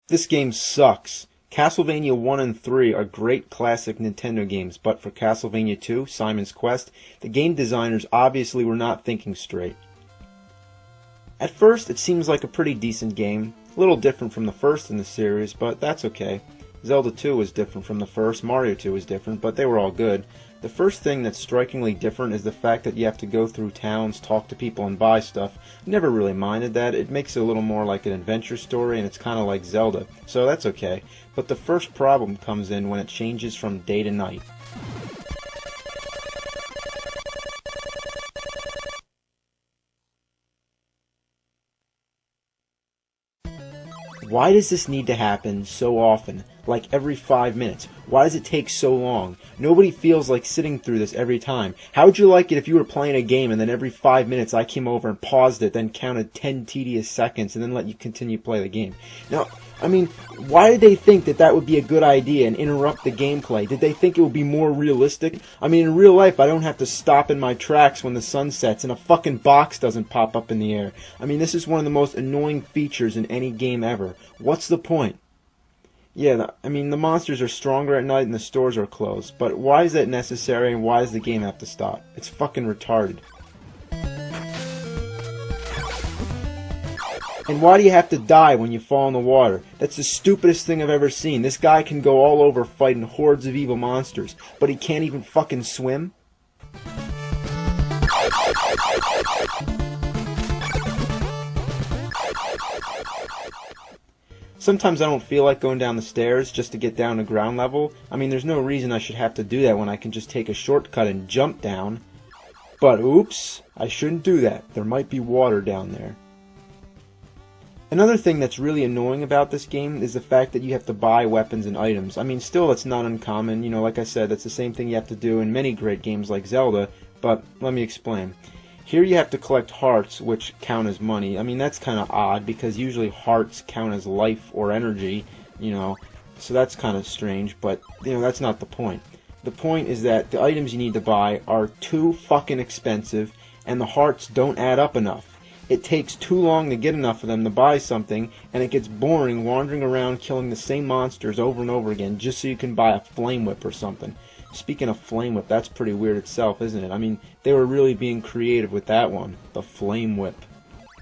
This game sucks. Castlevania 1 and 3 are great classic Nintendo games, but for Castlevania 2, Simon's Quest, the game designers obviously were not thinking straight. At first, it seems like a pretty decent game, a little different from the first in the series, but that's okay. Zelda 2 was different from the first, Mario 2 was different, but they were all good. The first thing that's strikingly different is the fact that you have to go through towns, talk to people, and buy stuff. Never really minded that. It makes it a little more like an adventure story, and it's kind of like Zelda, so that's okay. But the first problem comes in when it changes from day to night. Why does this need to happen so often? Like every 5 minutes? Why does it take so long? Nobody feels like sitting through this every time. How would you like it if you were playing a game and then every 5 minutes I came over and paused it, then counted 10 tedious seconds and then let you continue to play the game? Now, I mean, why did they think that that would be a good idea and interrupt the gameplay? Did they think it would be more realistic? I mean, in real life, I don't have to stop in my tracks when the sun sets and a fucking box doesn't pop up in the air. I mean, this is one of the most annoying features in any game ever. What's the point? Yeah, I mean, the monsters are stronger at night and the stores are closed, but why is that necessary and why does the game have to stop? It's fucking retarded. And why do you have to die when you fall in the water? That's the stupidest thing I've ever seen. This guy can go all over fighting hordes of evil monsters, but he can't even fucking swim? Sometimes I don't feel like going down the stairs just to get down to ground level. I mean, there's no reason I should have to do that when I can just take a shortcut and jump down. But oops, I shouldn't do that. There might be water down there. Another thing that's really annoying about this game is the fact that you have to buy weapons and items. I mean, still, it's not uncommon. You know, like I said, that's the same thing you have to do in many great games like Zelda, but let me explain. Here you have to collect hearts, which count as money. I mean, that's kind of odd, because usually hearts count as life or energy, you know, so that's kind of strange, but, you know, that's not the point. The point is that the items you need to buy are too fucking expensive, and the hearts don't add up enough. It takes too long to get enough of them to buy something, and it gets boring wandering around killing the same monsters over and over again just so you can buy a flame whip or something. Speaking of flame whip, that's pretty weird itself, isn't it? I mean, they were really being creative with that one, the flame whip.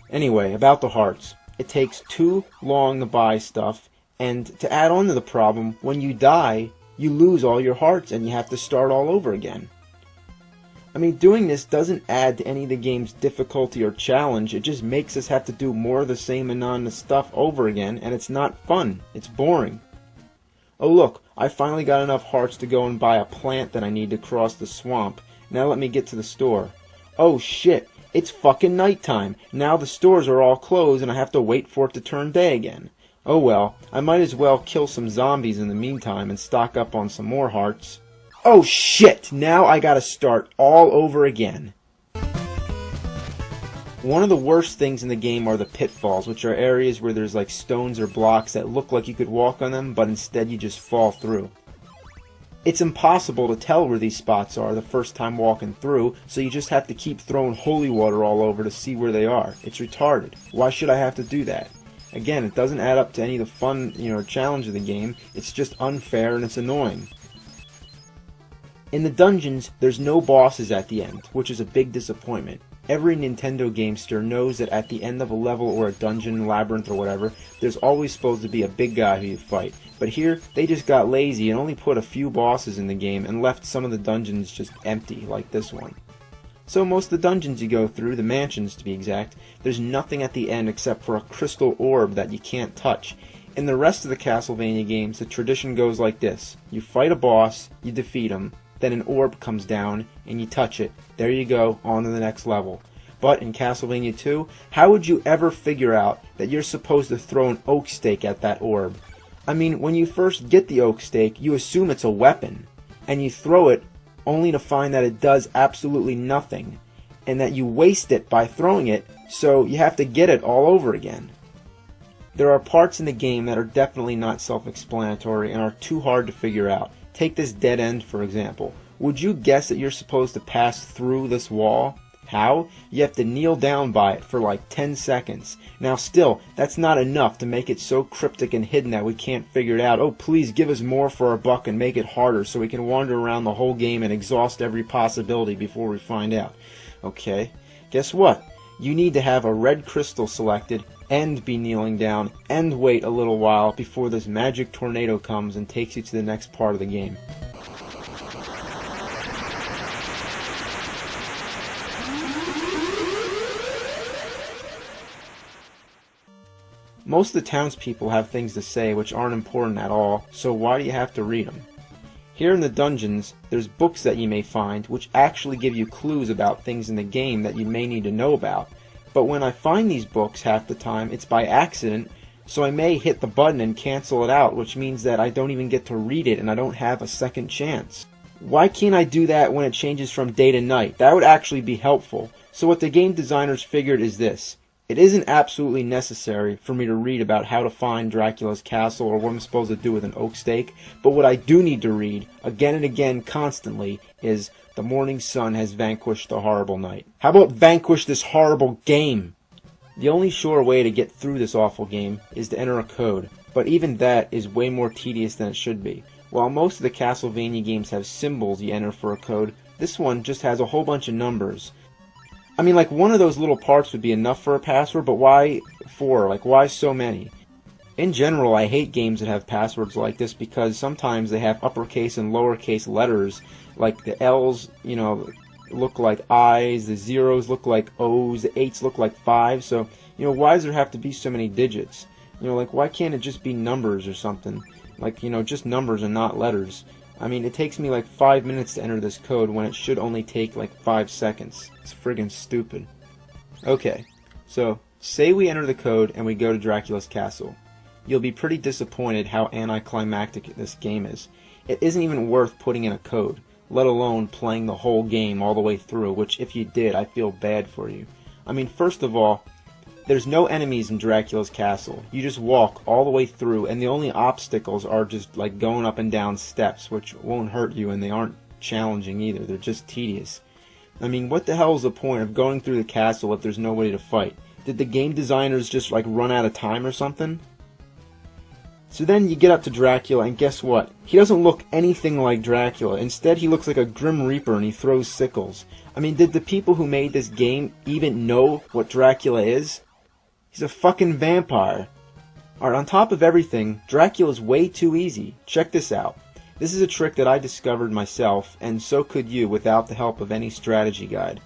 Anyway, about the hearts. It takes too long to buy stuff, and to add on to the problem, when you die, you lose all your hearts and you have to start all over again. I mean, doing this doesn't add to any of the game's difficulty or challenge, it just makes us have to do more of the same monotonous stuff over again, and it's not fun, it's boring. Oh look, I finally got enough hearts to go and buy a plant that I need to cross the swamp. Now let me get to the store. Oh shit, it's fucking nighttime. Now the stores are all closed and I have to wait for it to turn day again. Oh well, I might as well kill some zombies in the meantime and stock up on some more hearts. Oh shit! Now I gotta start all over again. One of the worst things in the game are the pitfalls, which are areas where there's like stones or blocks that look like you could walk on them, but instead you just fall through. It's impossible to tell where these spots are the first time walking through, so you just have to keep throwing holy water all over to see where they are. It's retarded. Why should I have to do that? Again, it doesn't add up to any of the fun, challenge of the game. It's just unfair and it's annoying. In the dungeons, there's no bosses at the end, which is a big disappointment. Every Nintendo gamester knows that at the end of a level or a dungeon, labyrinth, or whatever, there's always supposed to be a big guy who you fight. But here, they just got lazy and only put a few bosses in the game and left some of the dungeons just empty, like this one. So most of the dungeons you go through, the mansions to be exact, there's nothing at the end except for a crystal orb that you can't touch. In the rest of the Castlevania games, the tradition goes like this. You fight a boss, you defeat him, then an orb comes down, and you touch it. There you go, on to the next level. But in Castlevania 2, how would you ever figure out that you're supposed to throw an oak stake at that orb? I mean, when you first get the oak stake, you assume it's a weapon, and you throw it only to find that it does absolutely nothing, and that you waste it by throwing it, so you have to get it all over again. There are parts in the game that are definitely not self-explanatory and are too hard to figure out. Take this dead end, for example. Would you guess that you're supposed to pass through this wall? How? You have to kneel down by it for like 10 seconds. Now still, that's not enough to make it so cryptic and hidden that we can't figure it out. Oh, please give us more for our buck and make it harder so we can wander around the whole game and exhaust every possibility before we find out. Okay, guess what? You need to have a red crystal selected and be kneeling down and wait a little while before this magic tornado comes and takes you to the next part of the game. Most of the townspeople have things to say which aren't important at all, so why do you have to read them? Here in the dungeons, there's books that you may find which actually give you clues about things in the game that you may need to know about. But when I find these books half the time, it's by accident, so I may hit the button and cancel it out, which means that I don't even get to read it and I don't have a second chance. Why can't I do that when it changes from day to night? That would actually be helpful. So what the game designers figured is this. It isn't absolutely necessary for me to read about how to find Dracula's castle or what I'm supposed to do with an oak stake, but what I do need to read, again and again, constantly, is the morning sun has vanquished the horrible night. How about vanquish this horrible game? The only sure way to get through this awful game is to enter a code, but even that is way more tedious than it should be. While most of the Castlevania games have symbols you enter for a code, this one just has a whole bunch of numbers. I mean, like, one of those little parts would be enough for a password, but why 4? Like, why so many? In general, I hate games that have passwords like this because sometimes they have uppercase and lowercase letters. Like, the L's, look like I's, the zeros look like O's, the 8's look like 5's. So, why does there have to be so many digits? Like, why can't it just be numbers or something? Like, just numbers and not letters. I mean, it takes me like 5 minutes to enter this code when it should only take like 5 seconds. It's friggin' stupid. Okay, so say we enter the code and we go to Dracula's castle. You'll be pretty disappointed how anticlimactic this game is. It isn't even worth putting in a code, let alone playing the whole game all the way through, which if you did, I feel bad for you. I mean, first of all, there's no enemies in Dracula's castle. You just walk all the way through, and the only obstacles are just like going up and down steps, which won't hurt you, and they aren't challenging either. They're just tedious. I mean, what the hell is the point of going through the castle if there's nobody to fight? Did the game designers just like run out of time or something? So then you get up to Dracula, and guess what? He doesn't look anything like Dracula. Instead, he looks like a Grim Reaper, and he throws sickles. I mean, did the people who made this game even know what Dracula is? He's a fucking vampire. Alright, on top of everything, Dracula's way too easy. Check this out. This is a trick that I discovered myself, and so could you without the help of any strategy guide.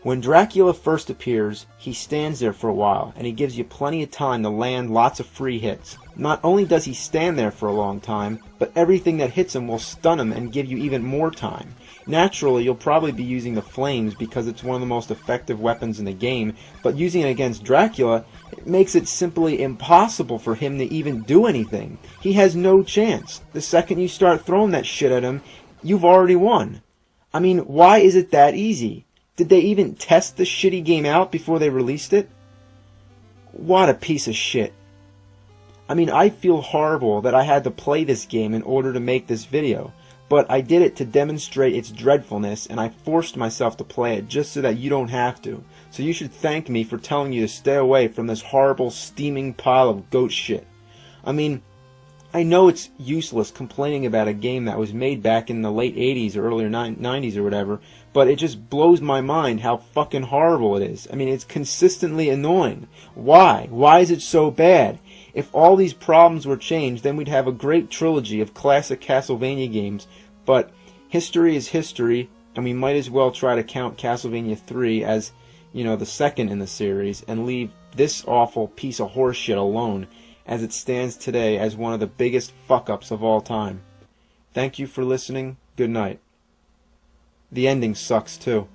When Dracula first appears, he stands there for a while, and he gives you plenty of time to land lots of free hits. Not only does he stand there for a long time, but everything that hits him will stun him and give you even more time. Naturally, you'll probably be using the flames because it's one of the most effective weapons in the game, but using it against Dracula, it makes it simply impossible for him to even do anything. He has no chance. The second you start throwing that shit at him, you've already won. I mean, why is it that easy? Did they even test the shitty game out before they released it? What a piece of shit. I mean, I feel horrible that I had to play this game in order to make this video, but I did it to demonstrate its dreadfulness, and I forced myself to play it just so that you don't have to. So you should thank me for telling you to stay away from this horrible, steaming pile of goat shit. I mean, I know it's useless complaining about a game that was made back in the late 80s or earlier 90s or whatever, but it just blows my mind how fucking horrible it is. I mean, it's consistently annoying. Why? Why is it so bad? If all these problems were changed, then we'd have a great trilogy of classic Castlevania games, but history is history, and we might as well try to count Castlevania 3 as, the second in the series, and leave this awful piece of horseshit alone, as it stands today as one of the biggest fuck-ups of all time. Thank you for listening. Good night. The ending sucks too.